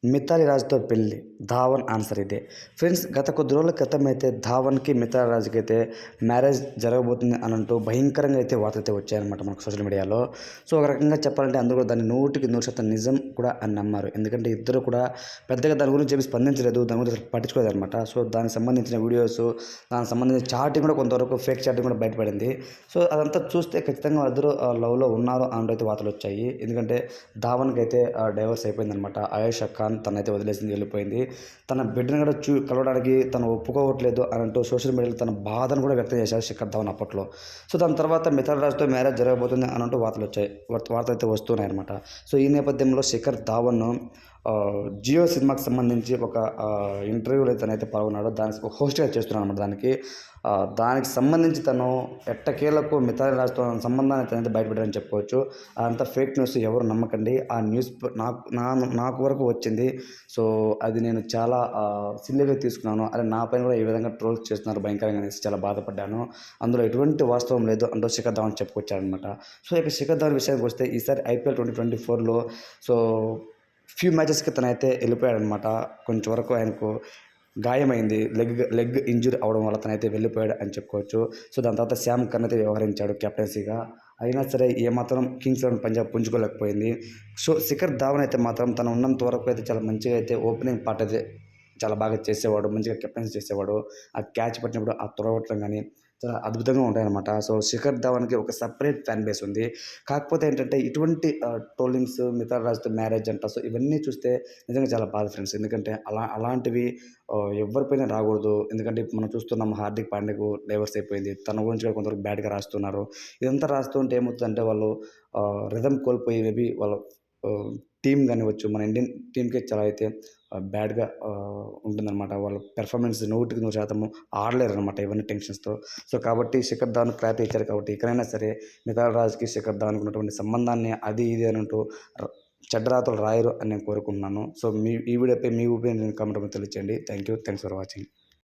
మిథాలీ రాజ్‌తో పెళ్లి. ధావన్ ఆన్సర్ ఇదే. ఫ్రెండ్స్ గత కొద్ది రోజుల క్రితం అయితే ధావన్‌కి, మిథాలీ రాజ్‌కి అయితే మ్యారేజ్ జరగబోతుంది అనంటూ భయంకరంగా అయితే వార్తలైతే వచ్చాయన్నమాట మనకు సోషల్ మీడియాలో. సో, ఒక రకంగా చెప్పాలంటే అందరూ కూడా దాన్ని 100% నిజం కూడా అని నమ్మారు. ఎందుకంటే ఇద్దరు కూడా పెద్దగా దాని గురించి ఏమి స్పందించలేదు. దాని గురించి అసలు పట్టించుకోలేదన్నమాట. సో, దానికి సంబంధించిన వీడియోస్, దానికి సంబంధించిన చాటింగ్ కూడా కొంతవరకు ఫేక్ చాటింగ్ కూడా బయటపడింది. సో, అదంతా చూస్తే ఖచ్చితంగా వాళ్ళిద్దరూ లవ్‌లో ఉన్నారు అన్నట్టయితే వార్తలొచ్చాయి. ఎందుకంటే ధావన్‌కైతే డైవోర్స్ అయిపోయిందనమాట. ఆయేషా ఖాన్ తనైతే వదిలేసింది, వెళ్ళిపోయింది. తన బిడ్డను కూడా కలవడానికి తను ఒప్పుకోవట్లేదు అనంటూ సోషల్ మీడియాలో తన బాధను కూడా వ్యక్తం చేశారు శిఖర్ ధవన్ అప్పట్లో. సో, దాని తర్వాత మిథాలీ రాజ్‌తో మ్యారేజ్ జరగబోతుంది అనంటూ వార్తలొచ్చాయి. వార్తలైతే వస్తున్నాయన్నమాట. సో, ఈ నేపథ్యంలో శిఖర్ ధావన్ జియో సినిమాకి సంబంధించి ఒక ఇంటర్వ్యూలో తనైతే పాల్గొన్నాడు. దానికి ఒక హోస్ట్‌గా చేస్తున్నాడన్నమాట దానికి. దానికి సంబంధించి తను ఎట్టకేలకు మిథాలీ రాజ్‌తో సంబంధాన్ని తనైతే బయటపెట్టాడని చెప్పుకోవచ్చు. అదంతా ఫేక్ న్యూస్, ఎవరు నమ్మకండి. ఆ న్యూస్ నాకు వరకు వచ్చింది. సో, అది నేను చాలా సిల్లీగా తీసుకున్నాను. అరే, నా పైన కూడా ఈ విధంగా ట్రోల్స్ చేస్తున్నారు భయంకరంగా అనేసి చాలా బాధపడ్డాను. అందులో ఎటువంటి వాస్తవం లేదు అంటూ శిఖర్ ధవన్ చెప్పుకొచ్చాడనమాట. సో, ఇక శిఖర్ ధవన్ విషయానికి వస్తే ఈసారి ఐపీఎల్ 2024లో సో, ఫ్యూ మ్యాచెస్‌కి తనైతే వెళ్ళిపోయాడనమాట. కొంచెం వరకు ఆయనకు గాయమైంది. లెగ్ ఇంజ్యూరీ అవ్వడం వల్ల తనైతే వెళ్ళిపోయాడు అని చెప్పుకోవచ్చు. సో, దాని తర్వాత శ్యామ్ కర్న్ అయితే వ్యవహరించాడు కెప్టెన్సీగా. అయినా సరే ఏమాత్రం కింగ్స్ 11 పంజాబ్ పుంజుకోలేకపోయింది. సో, శిఖర్ ధావన్ అయితే మాత్రం తను ఉన్నంత వరకు అయితే చాలా మంచిగా అయితే ఓపెనింగ్ పార్ట్ అయితే చాలా బాగా చేసేవాడు. మంచిగా కెప్టెన్సీ చేసేవాడు. ఆ క్యాచ్ పట్టినప్పుడు ఆ తొడగొట్టడం గానీ చాలా అద్భుతంగా ఉంటాయనమాట. సో, శిఖర్ ధావన్‌కి ఒక సెపరేట్ ఫ్యాన్ బేస్ ఉంది. కాకపోతే ఏంటంటే ఇటువంటి ట్రోలింగ్స్, మిథాలీ రాజ్‌తో మ్యారేజ్ అంట. సో, ఇవన్నీ చూస్తే నిజంగా చాలా బాధ ఫ్రెండ్స్. ఎందుకంటే అలాంటివి ఎవ్వరిపైన రాకూడదు. ఎందుకంటే ఇప్పుడు మనం చూస్తున్నాం హార్దిక్ పాండ్యాకు డైవోర్స్ అయిపోయింది. తన గురించి కూడా కొంతవరకు బ్యాడ్‌గా రాస్తున్నారు. ఇదంతా రాస్తూ ఉంటే ఏమవుతుందంటే వాళ్ళు రిథమ్ కోల్పోయి మేబీ వాళ్ళ టీమ్ కానివ్వచ్చు, మన ఇండియన్ టీమ్‌కే చాలా అయితే బ్యాడ్‌గా ఉంటుందన్నమాట. వాళ్ళ పెర్ఫార్మెన్స్ 100% ఆడలేరనమాట ఇవన్నీ టెన్షన్స్‌తో. సో, కాబట్టి శిఖర్ ధావన్ క్లారిటీ ఇచ్చారు కాబట్టి ఇకనైనా సరే మిథాలీ రాజ్‌కి, శిఖర్ ధావన్‌కి ఉన్నటువంటి సంబంధాన్ని అది ఇది అనంటూ చెడ్డ రాతలు రాయరు అని నేను కోరుకుంటున్నాను. సో, ఈ వీడియోపై మీ ఒపీనియన్ కామెంట్ రూపంలో తెలియచేయండి. Thanks for watching.